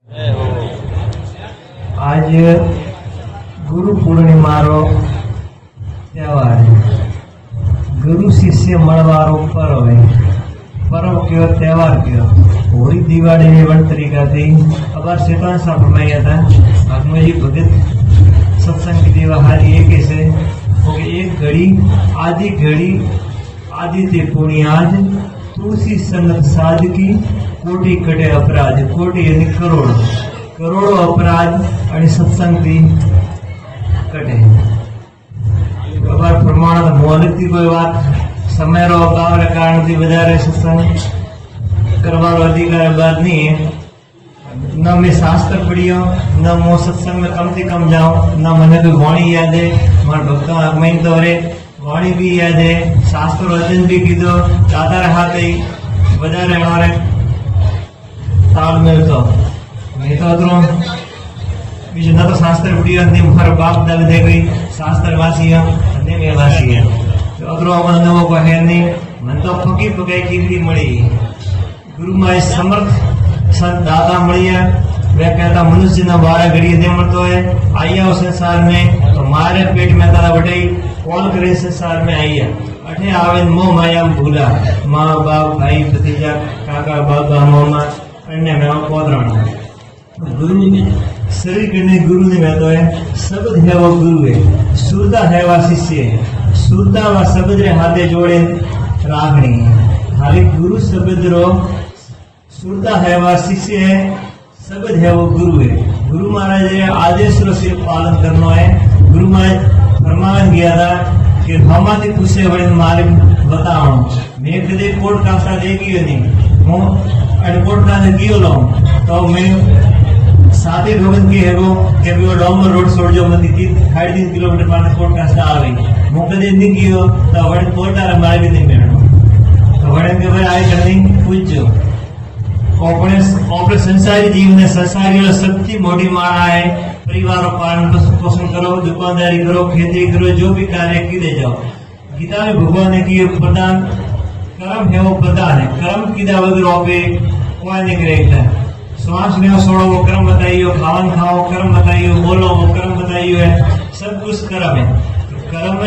आज गुरु पूर्णिमारो तहेवार गुरु शिष्य मळवारो पर्व है। पर्व कयो तहेवार कयो होली दिवाળી ની વણતરીકાથી અબાર શેતાન સાહેબ ફરમાયા था आत्मा जी भगत सत्संग की देवा हारी एक है कि एक घड़ी आदि ते पुण्य आज तुलसी संगत साध की कोटि कटे अपराध कोटि यानी करोड़ों अपराध और सत्संग थी कटे अबार प्रमाण मौलिक थी कोई बात समय रो अभाव रे कारण थी વધારે सत्संग करवानो अधिकार बात नहीं है। न मैं शास्त्र पढ़ियो न मो सत्संग में कम से कम जाऊं न मने कोई वाणी याद है मार भक्त आगमन तो रे वाणी भी याद है शास्त्र वचन भी कीधो दादा रहा थई વધારે हमारे ताल में तो मैं तो अदरो बीजो न तो शास्त्र पढ़ियो ने मार बाप दादा दे गई शास्त्र वासी है ने मैं वासी है तो अदरो मन नवो को है नहीं मन तो फकी पकाई कीर्ति मળી गुरु माय समर्थ संत दादा मळिया वे कहता मनुष्य ना 12 घड़ी दे मरतो है आया उस संसार में तो मारे पेट में तारा बटाई कौन करे संसार में आया अठे आवे मोह माया भूला माँ बाप भाई भतीजा काका बाबा मामा अन्य में पोतराणा गुरु ने शरीर करने गुरु ने कहता है शब्द है वो गुरु है सुरता है वा शिष्य है सुरता व शब्द रे हाथे जोड़े राखणी है हाली गुरु शब्द रो सुरता है वह शिष्य है शब्द है वो गुरु है गुरु महाराज ने आदेश रो सिर्फ पालन करना है गुरु महाराज फरमान किया था कि हमारे पूछे बड़े मालिक बताओ मैं कदे कोर्ट कास्टा देखियो नहीं हूँ कोर्ट का गियो लो तो मैं साथी भगत की है वो कि वो डॉमर रोड छोड़ जो मत 3.5 किलोमीटर पास कोर्ट कास्टा आ गई मो कदे नहीं गियो तो वड़े कोर्ट आ मारे भी नहीं मेड़ो तो वड़े के भाई आए करनी पूछो अपने संसारी जीवन ने संसारी सबसे मोटी मारा है परिवार पालन पोषण करो दुकानदारी करो खेती करो जो भी कार्य की जाओ गीता में भगवान ने की प्रदान कर्म है वो प्रदान है कर्म कीधा वगैरह पे कोई नहीं करेगा श्वास लेना छोड़ो वो कर्म बताइयो खावन खाओ कर्म बताइयो बोलो वो कर्म बताइयो है सब कुछ कर्म है तो कर्म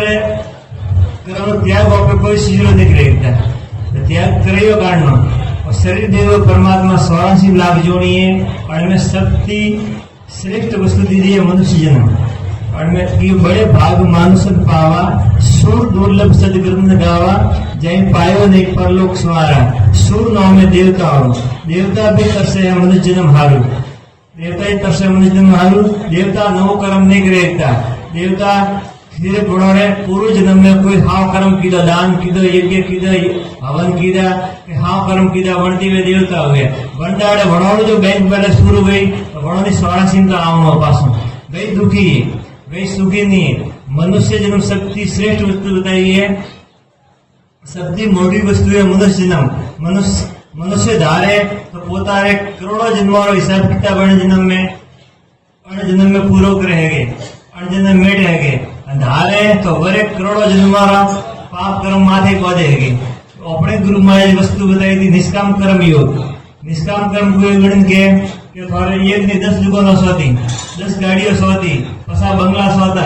त्याग पे कोई चीज नहीं करेगा तो त्याग करियो काढ़ना और शरीर देव परमात्मा 84 लाख जोड़ी है और में सबसे श्रेष्ठ वस्तु दीजिए है मनुष्य जन्म और में ये बड़े भाग मानुष पावा सुर दुर्लभ सदगुरु गावा जय पायो नहीं परलोक सवारा सुर नाम में देवता हो देवता भी तरसे है मनुष्य जन्म हारू देवता ही तरसे मनुष्य जन्म हारू देवता नव कर्म नहीं करेगा देवता धीरे गुणों पूर्व जन्म में कोई हाव कर्म कीधा दान कीधो यज्ञ कीधा हवन कीधा हाव कर्म कीधा वणती में देवता हुए वणदाड़े वणों जो बैंक बैलेंस शुरू गई तो वणों ने 84 का आवनो पासो गई दुखी गई सुखी नहीं मनुष्य जन्म शक्ति श्रेष्ठ वस्तु बताई है सबसे मोटी वस्तु है मनुष्य जन्म मनुष्य धारे तो पोतारे करोड़ों जन्मों हिसाब किताब जन्म में पूरो रहेंगे जन्म में रहेंगे धारे तो बड़े करोड़ों जन्मारा पाप कर्म माथे को देगी तो अपने गुरु महाराज वस्तु बताई थी निष्काम कर्म योग निष्काम कर्म को गणन के थोड़े एक ने 10 दुकानों सोती 10 गाड़ियों सोती पसा बंगला सोता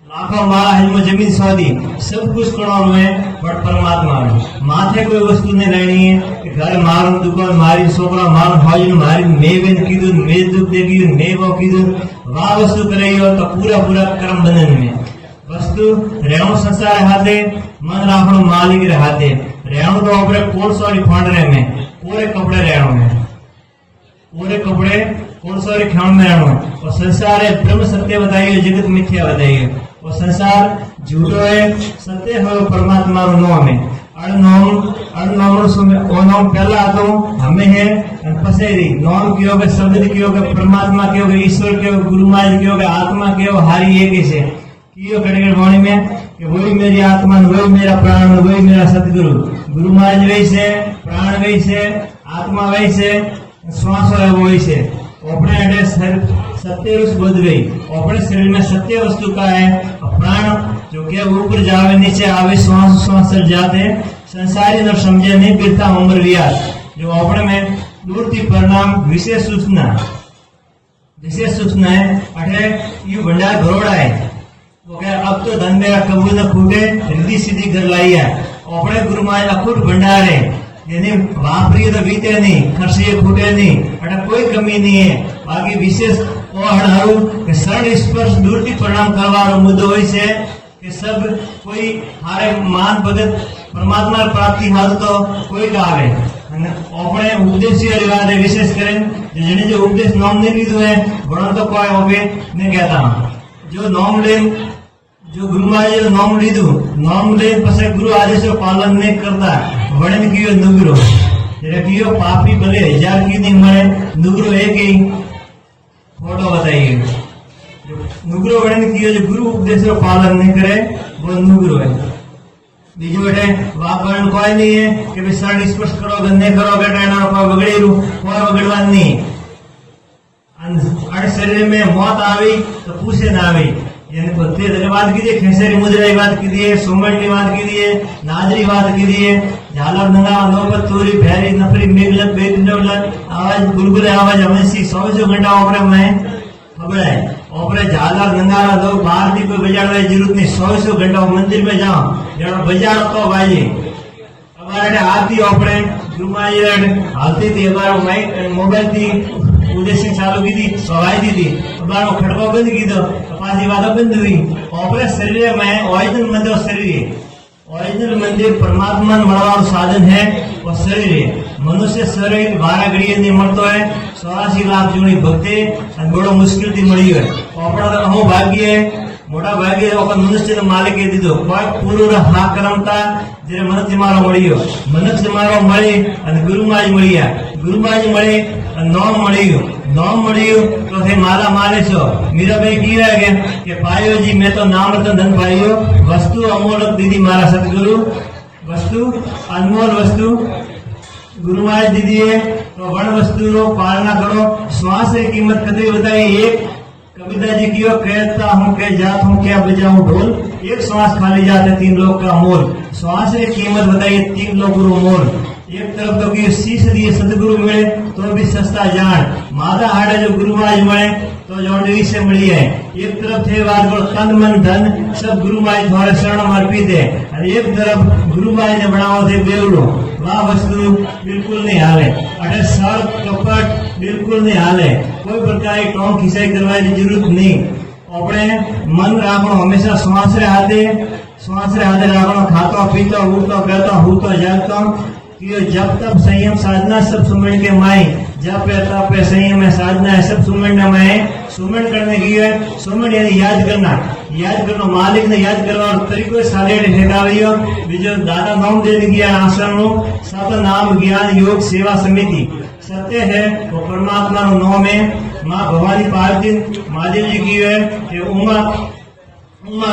लाखों माला हिल जमीन सोती सब कुछ करोड़ में बट परमात्मा में माथे कोई वस्तु नहीं रहनी है कि घर मारू दुकान मारी छोकरा मारू भाई मारी मैं बेन कीधु मैं दुख देगी मैं वो कीधु वाह वस्तु करेयो तो पूरा कर्म बंधन में वस्तु रेणु संसार हाथे मन राखणो मालिक रे हाथे रेणु तो अपने कोण सॉरी फांडरे में पूरे कपड़े रेणु में पूरे कपड़े कोण सॉरी खाण में रेणु और संसार है ब्रह्म सत्य बताइए जगत मिथ्या बताइए और संसार झूठो है सत्य है परमात्मा रो नाम है अणनोम सुमे ओ नाम पहला तो हमें है पसेरी नाम कियो के शब्द कियो के परमात्मा कियो के ईश्वर कियो गुरु महाराज कियो के आत्मा कियो हारी एक से कियो कड़गड़ वाणी में कि वही मेरी आत्मा वही मेरा प्राण वही मेरा सतगुरु गुरु महाराज वही से प्राण वही से आत्मा वही से श्वास है वही से अपने अडे सत्य रूप बोध गई अपने शरीर में सत्य वस्तु का है प्राण जो क्या ऊपर जावे नीचे आवे श्वास श्वास जाते संसारी न समझे नहीं गिरता उम्र व्यास जो अपने में दूर थी परिणाम विशेष सूचना है अठे यू भंडार भरोड़ा है वो कहे अब तो धन मेरा कबू न फूटे रिद्धि सिद्धि कर लाई है अपने गुरु माय अखूट भंडार है यानी वापरी तो बीते नहीं खर्चे फूटे नहीं अठे कोई कमी नहीं है बाकी विशेष हारू के शरण स्पर्श दूर थी परिणाम करवानो मुद्दो होय छे कि सब कोई हारे मान भगत परमात्मा प्राप्ति हाथ तो कोई का आवे અને આપણે ઉપદેશી વાત વિશેષ કરીને જેને જે ઉપદેશ નામ નહીં લીધું હે ભણો તો કોઈ હોવે ને કહેતા જો નામ લે जो गुरु महाराज ने नाम ले पसे गुरु आदेश पालन नहीं करता वणन कियो नुगरो जरे कियो पापी भले 1000 की नहीं मरे नुगरो एक ही फोटो बताइए जो नुगरो वणन कियो जो गुरु उपदेश पालन नहीं करे वो नुगरो है बीजो बेटे वापरण कोई नहीं है कि भाई शरण स्पर्श करो गंदे करो बेटा ना कोई बगड़ेरू कोई बगड़वान नहीं अन शरीर में मौत आवी तो पूछे ना आवी यानी पत्ते जगह बात कीजिए खेसरी मुद्रा की बात कीजिए सोमट की बात कीजिए नाजरी बात कीजिए झालर नंगा नौबत तोरी भैरी नफरी मेघलत बेदनवलत आवाज बुलबुले आवाज हमेशा 100 घंटा ओपरे में खबर है ओपरे झालर नंगारा लोग बाहर की कोई बजाड़ने की जरूरत नहीं 100 घंटा मंदिर में जाओ जरा बजाड़ तो भाई हमारे आरती ओपरे गुरुमाई हालती थी हमारा मोबाइल थी उद्देश्य चालू की थी सवाई दी थी बार खड़को बंद की दो पासी वादा बंद हुई ओपरे शरीर में ओरिजिनल मंदिर शरीर ओरिजिनल मंदिर परमात्मा મળવાનું साधन है और शरीर मनुष्य शरीर 12 घड़िए नहीं મળતો है 84 लाख जूनी भक्ति और बड़ो मुश्किल थी मળી है ओपरा तो अमो भाग्य है मोटा भाग्य ओपन मनुष्य ने मालिक ए दीधो कोई पूरो हा करमता जरे मनुष्य मारो મળ્યો मनुष्य मारो મળે અને ગુરુમાજી મળ્યા ગુરુમાજી મળે नाम મળ્યું तो थे माला माले छो मीरा भाई की रह गया कि पायो जी मैं तो नाम तो धन पायो वस्तु अमोलक दीदी मारा सतगुरु वस्तु अनमोल वस्तु गुरु महाराज दीदी है तो वन वस्तु रो पालना करो श्वास की कीमत कभी बताई एक कविता जी की कहता हूँ के जात हूँ क्या बजाऊं ढोल एक श्वास खाली जाते 3 लोग का मोल श्वास की कीमत बताइए 3 लोग मोल एक तरफ तो कि शीश दिए सतगुरु मिले तो भी सस्ता जान माता हाड़े जो गुरु महाराज मिले तो जोड़ी से मिली है एक तरफ थे बात को तन मन धन सब गुरु महाराज थोड़े शरण अर्पित है और एक तरफ गुरु महाराज ने बनाओ थे बेवड़ो वह वस्तु बिल्कुल नहीं हाले अरे सर कपट बिल्कुल नहीं हाले कोई प्रकार की टोंग खिंचाई करवाने की जरूरत नहीं अपने मन राखो हमेशा श्वास रे हाथे राखो खातो पीतो उठतो करतो हूतो जागतो कि जब तब संयम साधना सब सुमरण के माए जब तप संयम है साधना है सब सुमरण में सुमरण करने की है सुमरण यानी याद करना मालिक ने याद करवा तरीको सारे ठेकावियो बीजो दादा नाम दे दिया आश्रम नो सत नाम ज्ञान योग सेवा समिति सत्य है वो परमात्मा नो नाम है माँ भवानी पार्वती महादेव जी की है कि उमा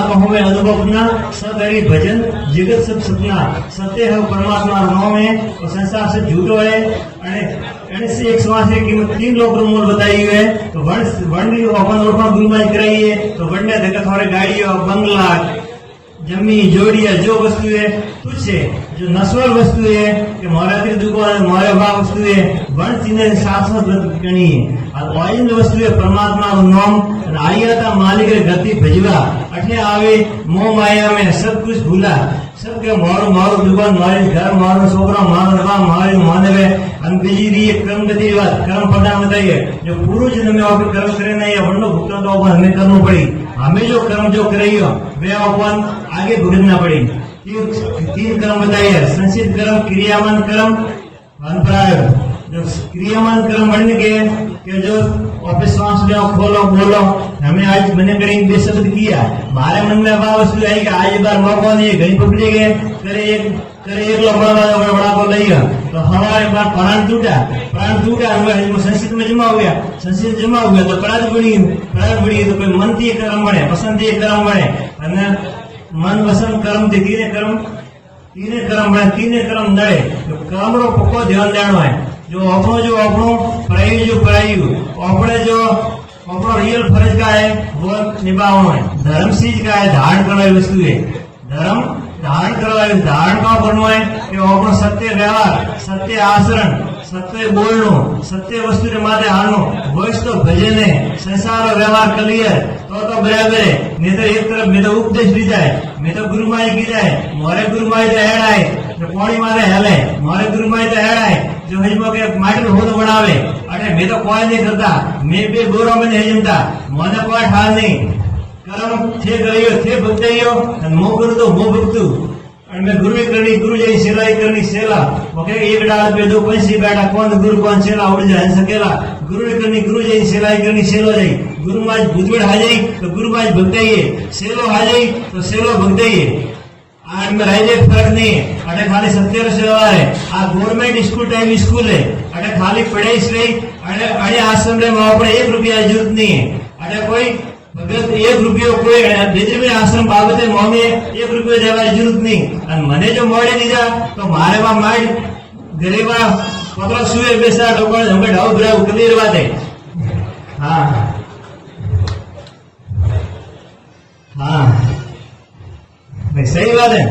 कहो में अनुभव अपना सब हरि भजन जगत सब सपना सत्य है परमात्मा नाम है और संसार से झूठो है अने से एक श्वास की कीमत 3 लोग मोल बताई हुई है तो वन भी अपन ओपन गुरु में कराई है तो वन ने देखा थोड़े गाड़ियों बंगला जमी जोड़िया जो वस्तु है तुझ है जो नश्वर वस्तु है कि मोरा दुकान मोरे भाव वस्तु है वन सीने शाश्वत गणी है और ओरिजिनल वस्तु है परमात्मा नाम आया था मालिक गति भजवा अठे आवे मोह माया में सब कुछ भूला सबके मारो दुकान मारे घर मारो छोकरा मारो नवा मारे मानवे अन बीजी दी कर्म गति बात कर्म पड़ा बताइए जो पूर्व जन्म में आप कर्म करे नहीं या वंडो भुगतान तो हमें करना पड़ी हमें जो कर्म जो करियो वे अपन आगे भुगतना पड़ी 3 कर्म बताइए संचित कर्म क्रियावान कर्म अनप्रायोग जो क्रियावान कर्म बनने के जो ऑफिस सांस लो खोलो बोलो हमें आज मैंने कहीं बेशब्द किया हमारे मन में भाव वस्तु आई कि आज बार मौका नहीं घड़ी पकड़े गए करे एक लोग बड़ा को लिया तो हमारे बार प्राण टूटा हमें संस्कृत में जमा हो गया तो प्राण बड़ी तो कोई मन थी कर्म बने पसंद थी कर्म बने मन वसन कर्म थी तीने कर्म नड़े तो कर्म रो पक्को ध्यान देना है जो अपनो परायु अपने जो अपनो रियल फर्ज का है वो निभावना है धर्म चीज का है धारण करने वाली वस्तु है धारण का बनना है कि अपनो सत्य व्यवहार सत्य आचरण सत्य बोलनो, सत्य वस्तु रे माथे हालनो, वोइस तो भजने, संसार और व्यवहार क्लियर तो बराबर है। नहीं तो एक तरफ मैं तो उपदेश दी जाए, मैं तो गुरु माई की जाए, मोरे गुरु माई तो हेड आए, जो पौड़ी मारे हेले, मोरे गुरु माई तो हेड आए, जो हजमो के माटी हो तो बनावे, अरे मैं तो कोई नहीं करता, मैं भी गोरो में नहीं जमता, मोने कोई ठाल नहीं, कर्म थे करियो, थे भक्तियो, मो करू तो मो भक्तू, और मैं गुरु करनी, गुरु जैसी सेलाई करनी सेला, वो कहे एक डाल पे दो पैसे बैठा, कौन गुरु कौन सेला उड़ जाए सकेला, गुरु करनी, गुरु जैसी सेलाई करनी सेलो जाई, गुरु माज बुजबड़ आ जाई तो गुरु माज भक्तिये, सेलो आ जाई तो सेलो भक्तिये। आज में रह जाए फर्क नहीं है, अटे खाली 70 सेवा है, आ गवर्नमेंट स्कूल टाइम स्कूल है, अटे खाली पढ़ाई से रही, अटे आश्रम रे वहां पर 1 रुपया जरूरत नहीं है, अटे कोई भगत 1 रुपयो कोई बीजे आश्रम बाबते मोमे 1 रुपयो देवा जरूरत नहीं। मने जो मोड़े दीजा तो मारे वहां माड़ गरीबा पकड़ा सुए बेसा डोकर हमके ढाउ भरा क्लियर बात है। हाँ हाँ भाई सही बात है।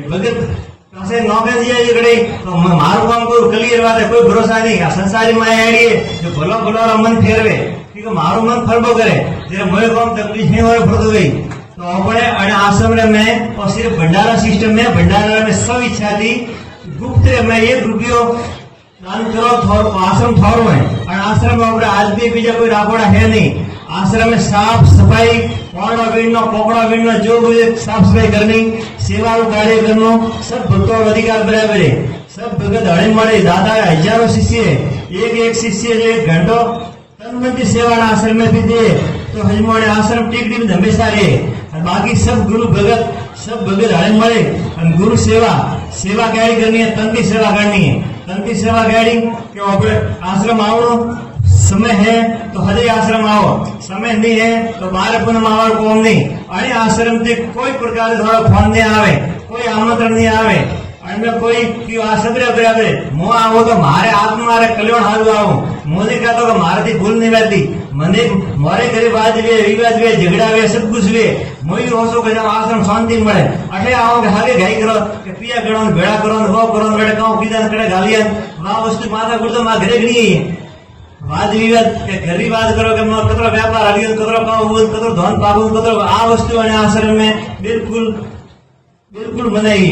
भगत से नौकरी दिया ये गड़ी तो मारू काम को क्लियर बात है, कोई भरोसा नहीं। संसारी माया है जो भलो भलो मन फेरवे क्योंकि मारू मन फरबो करे तेरे मोए काम तकलीफ नहीं होए फरदो गई तो अपने आश्रम में और सिर्फ भंडारा सिस्टम में, भंडारा में सब इच्छा थी गुप्त में 1 रुपयो दान करो आश्रम थोड़ो है, और आश्रम में आज भी बीजा कोई राखोड़ा है नहीं। आश्रम में साफ सफाई पौड़ा वीणनो पोकड़ा वीणनो जो भी साफ सफाई करनी, सेवा कार्य करनो, सब भक्तों का अधिकार बराबर है। सब भगत हड़े मड़े दादा हजारों शिष्य है, एक शिष्य जो 1 घंटो तनमन सेवा आश्रम में भी दे तो हजमोड़े आश्रम टिकटी में हमेशा रहे, और बाकी सब गुरु भगत सब भगत हड़े मड़े गुरु सेवा कैडी करनी है, तन की सेवा करनी है। तन की सेवा कैडी कि आश्रम आवो समय है तो हजे आश्रम आओ, समय नहीं है तो बाहर पुनः आवर कोम नहीं। अरे आश्रम से कोई प्रकार थोड़ा फोन नहीं आवे, कोई आमंत्रण नहीं आवे, अरे कोई क्यों आ सबरे बराबर मो आओ तो मारे आत्मा मारे कल्याण हाल आओ, मोदी कहता तो मारे थी भूल नहीं रहती, मने मोरे घरे बाज वे रिवाज वे झगड़ा वे सब कुछ वे मोई होसो के आश्रम शांति मिले। अटे आओ के हागे गाई करो के पिया करो भेड़ा करो वो करो बेटा गांव कीदा कड़े गालियन वा वस्तु माता गुड़ तो मा घरे नहीं वाद विवाद के घरी बात करो के मो कतरो व्यापार हलियो कतरो काम बोल कतरो धन पाबू कतरो आ वस्तु અને आश्रम में बिल्कुल बनाई।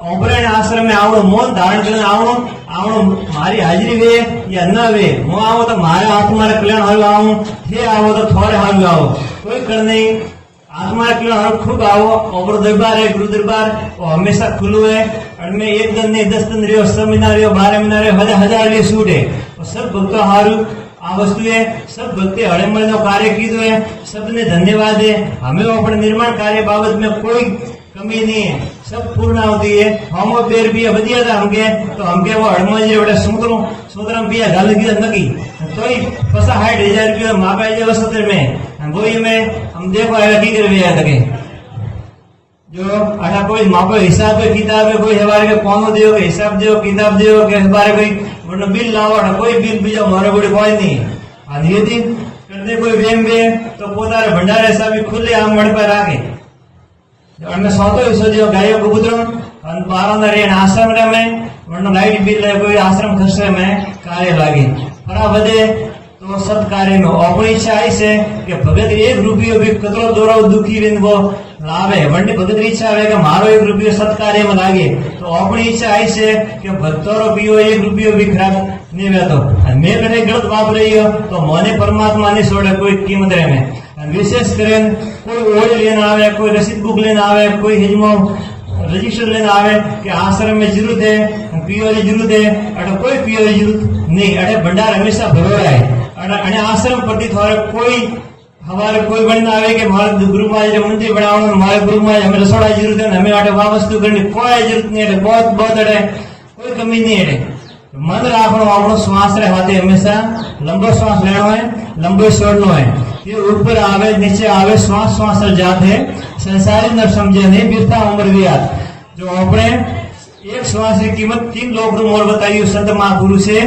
ओपरे आश्रम में आवड़ो मौन धारण करने आवड़ो मारी हाजिरी वे या न वे मो आवो तो मारे आत्मा रे कल्याण हाल आवो, हे आवो तो थोड़े हाल आओ, कोई कर नहीं आत्मा रे कल्याण हाल खूब आओ। ओपरो दरबार है गुरु दरबार वो हमेशा खुलो है, और मैं 1 दिन नहीं 10 दिन रियो 6 महीना रियो 12 महीना रियो 1000 रियो सूट है। सब भक्तों हारू आ वस्तु है, सब भक्ति हड़ेमल नो कार्य कीधो है, सबने धन्यवाद है। हमें अपने निर्माण कार्य बाबत में कोई कमी नहीं है, सब पूर्ण होती है। हम बेर भी बदिया था हमके तो हमके वो हड़मल जो बड़े सूत्रम भी गाल की नकी तो ही 60,000 रुपया मापा जे वसतर में वही में हम देखो आया की कर दिया तके जो अठा कोई मापो हिसाब के किताब है, कोई हमारे के कौनो दियो के हिसाब दियो किताब दियो के हमारे कोई वरना बिल लाओ, कोई बिल बीजा मारे कोई कोई नहीं। और यदि करने कोई वेम वे तो पोतारे भंडारे सब खुले आम मड़ पर राखे અને સોતો વિસર્જ્યો ગાયો કબૂતરો અને પારોના રે આશ્રમ રે में वरना लाइट बिल है कोई आश्रम खर्चे में कार्य लागे फरा बदे तो सत कार्य में अपनी इच्छा आई से कि भगत 1 रुपयो भी कतरो दोरो दुखी बिन वो लावे वरने भगत इच्छा है कि मारो 1 रुपयो सत कार्य में लागे तो अपनी इच्छा आई से कि भक्तों पियो 1 रुपयो भी खराब नहीं वे तो मैं कने गलत वाप रही हो तो मोने परमात्मा ने छोड़े कोई कीमत रे में विशेष करें कोई ओल लेना आवे, कोई रसीद बुक लेना आवे, कोई हिजमो रजिस्टर लेना आवे कि आश्रम में जरूरत है पीओ की जरूरत है, अटे कोई पीओ की जरूरत नहीं। अटे भंडार हमेशा भरो है अटे आश्रम प्रति थोड़े कोई हमारे कोई बनना आवे कि हमारे गुरु महाराज मंदिर बनाओ हमारे गुरु महाराज हमें रसोड़ा जरूरत है, हमें अटे वहां वस्तु करनी कोई जरूरत नहीं है, बहुत अटे कोई कमी नहीं है। मन राखो आपनो श्वास रे हाथे हमेशा लंबो श्वास लेनो है, लंबो छोड़नो है। ये ऊपर आवे नीचे आवे श्वास श्वास जात है, संसारी न समझे नहीं बिरथा उम्र वियात। जो अपने एक श्वास की कीमत 3 लोग मोर बताई संत महापुरुष से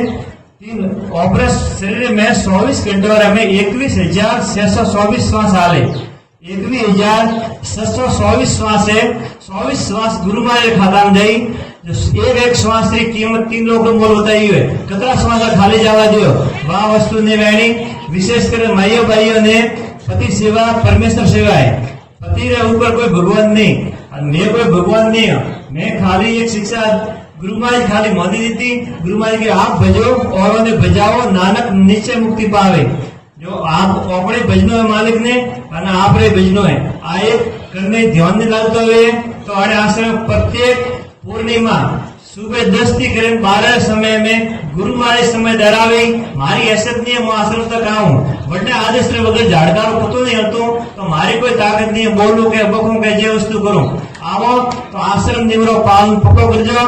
3 अपने शरीर में 24 घंटे और हमें 21,624 श्वास आले 21,624 श्वास है। 24 श्वास गुरु महाराज खाता में दई जो एक श्वास री कीमत 3 लोग मोल बताई हुए कतरा श्वास खाली जावा दियो वा वस्तु ने वेणी विशेषकर माइयो भाइयों ने पति सेवा परमेश्वर सेवा है। पति रे ऊपर कोई भगवान नहीं और मैं कोई भगवान नहीं हूं। मैं खाली एक शिक्षा गुरु महाराज खाली मोदी दी थी। गुरु महाराज के आप भजो और उन्हें भजाओ नानक निश्चय मुक्ति पावे। जो आप अपने भजनो है मालिक ने और आप रे भजनो है आए करने ध्यान नहीं लगता हुए तो अरे आश्रम प्रत्येक पूर्णिमा सुबह 10 થી 12 समय में गुरु महाराज समय डरावे मारी हैसियत नहीं है। मैं आश्रम तक आऊं बटे आदेश रे वगैरह झाड़कारो पतो नहीं हतो तो मारी कोई ताकत नहीं है बोलू के बकू के जे वस्तु करूं आवो तो आश्रम निवरो पालन पकड़ो करजो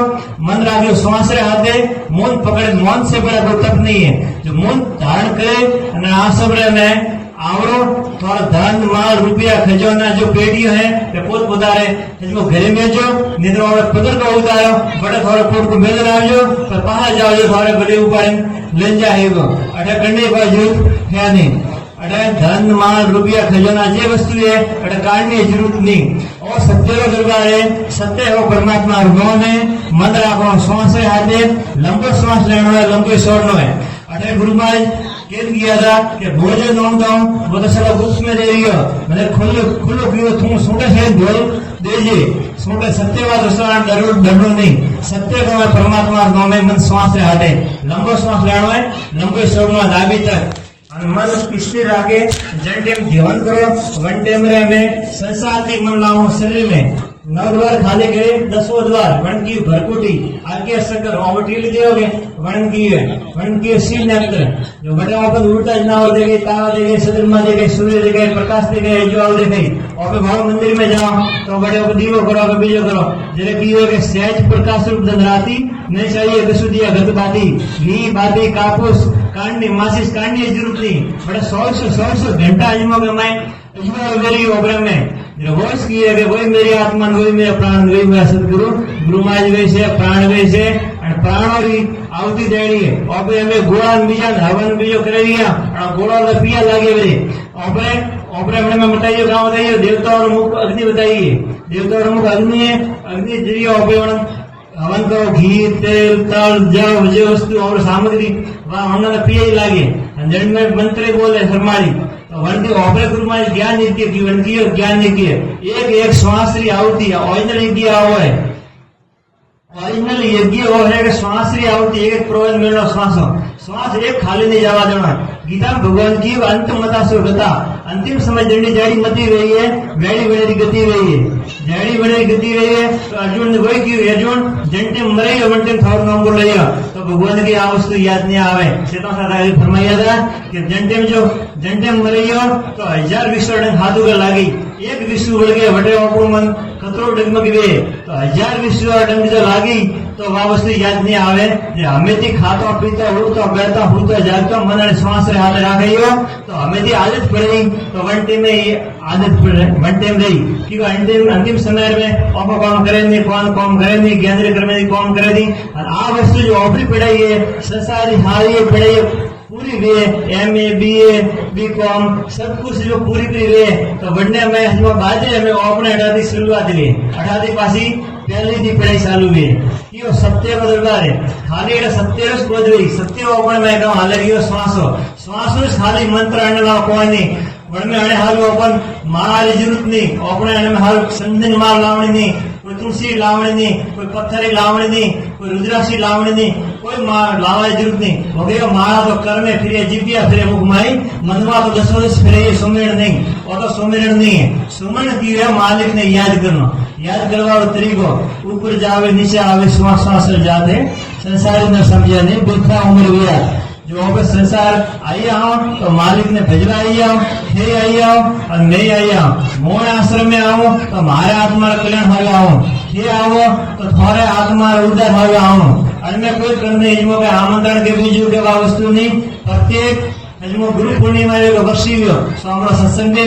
मन राखो श्वास रे हाथे मौन पकड़े मौन से बड़ा कोई तप नहीं है। जो मौन धारण करे और आश्रम रे में आवरो थोड़ा धन माल रुपया खजाना जो पेटियों है वे पोत पोतारे इसको घरे में जो निद्र और पकड़ को उतारो बड़े थोड़े पोट को मेल राखो पर बाहर जाओ जो थोड़े बड़े ऊपर ले जाएगो अटे करने का जरूरत है नहीं। अटे धन माल रुपया खजाना जे वस्तु है अटे काढ़ने की जरूरत नहीं। और सत्य रो दरबार है सत्य हो परमात्मा अनुभव में मन राखो श्वास रे हाथे लंबो श्वास लेनो है लंबो छोड़नो है। अटे गुरु महाराज केद किया था कि भोजन नोम दाऊं वो तो सारा गुस्स में दे रही हो मैंने खुलो पियो तुम सोटे से ढोल देजे सोटे सत्यवाद रसवान डरो नहीं सत्य को परमात्मा गांव में मन श्वास रे हाथे लंबो श्वास लेनो है लंबो छोड़नो दाबी तक और मन स्थिर आगे जन टेम ध्यान करो वन टेम रे में संसार की मन लाओ शरीर में 9 द्वार खाली गए 10वां द्वार वन की भरकुटी आगे सकर ओवटील दियोगे वन की सीन अंतर जो बड़ा अपन उल्टा ना हो देगे तावा देगे चंद्रमा देगे सूर्य देगे प्रकाश देगे जो आओ देगे और भाव मंदिर में जाओ तो बड़े को दीवो करो के बीजो करो जरे की हो के सहज प्रकाश रूप धनराती नहीं चाहिए कसुदिया गत बाती घी बाती कापूस कांडी माचिस कांडी की जरूरत नहीं बड़ा 100 घंटा आजमा के मैं तुम्हारा वेरी ओबरे में वॉइस की है कि वही मेरी आत्मा वही मेरा प्राण वही मेरा सदगुरु गुरु महाराज वैसे प्राण वैसे और प्राणों की आहुति देनी है और फिर हमें गोड़ा बीजा हवन बीजो कर दिया और गोड़ा लपिया लागे वे और हमने बताइए कहाँ बताइए देवता और मुख अग्नि बताइए देवता और मुख अग्नि है अग्नि जरिए और हवन करो घी तेल तल जल जो वस्तु और सामग्री वहां उन्होंने पिए लागे जन में मंत्र बोले शर्मारी वन की ऑपरे गुरु महाराज ज्ञान नीति की वन की ज्ञान नीति है एक श्वास री आहुति है ओरिजिनल यज्ञ हुआ है ओरिजिनल यज्ञ हो है कि श्वास री आहुति एक प्रयोजन मिलना श्वास एक खाली नहीं जावा देना। गीता में भगवान की अंत मता सो गता अंतिम समय जड़ी जड़ी मती रही है वेड़ी वेड़ी गति रही है जड़ी वेड़ी गति रही है तो अर्जुन ने वही की अर्जुन जंटे मरे वंटे थोड़ा नाम बोल रही तो भगवान की वस्तु याद नहीं आवे सीता साधा फरमाया था कि जंटे मरे तो 1000 विश्व हाथों का लागी एक विश्व बढ़ गया बटे आपको मन कतरो डगमग गए तो 1000 विश्व डंग जो लागी तो वह वस्तु याद नहीं आवे हमें थी खाता पीता उड़ता बैठता हुड़ता जागता मन श्वास रे हाथ राखी हो तो हमें थी आदत पड़ी तो वन टाइम में आदत वन टाइम रही क्योंकि अंतिम समय में आप कौन करे नहीं कौन कौन करे नहीं ज्ञान कर में कौन करे नहीं और आ वस्तु जो ओपरी पढ़ाई है संसारी हारी पढ़ाई पूरी भी है MA BA BCom सब कुछ जो पूरी है तो बढ़ने में बाद में अपने 18 शुरुआत ली 18 पासी पहली थी पढ़ाई चालू हुई यो सत्य का दरबार है खाली सत्य बोध रही सत्य अपने में कहूँ हाल श्वास खाली मंत्र आने ला कोई नहीं बड़ में अने हाल अपन मार जरूरत नहीं अपने अने में हाल संदन मार लावनी नहीं कोई तुलसी लावनी नहीं कोई पत्थरी लावनी नहीं कोई रुद्राक्षी लावनी नहीं कोई मार लावा जरूरत नहीं हो गया मारा तो कर में फिर जीविया फिर मुख माई मनवा तो 10 वर्ष फिर ये सुमिरन नहीं और तो सुमिरन नहीं है सुमन की है मालिक ने याद करवा तरीको ऊपर जावे नीचे आवे श्वास श्वास जाते संसार ने समझा नहीं बुद्धा उम्र हुआ जो वापस संसार आई आओ तो मालिक ने भेजवा आई आओ हे आई आओ और मैं आई आओ मोड़ आश्रम में आओ तो हमारे आत्मा कल्याण हो आओ हे आओ तो थोड़े आत्मा उद्धार हो आओ और मैं कोई करने के आमंत्रण के बीजू के वस्तु नहीं प्रत्येक गुरु पूर्णिमा वर्षी सत्संग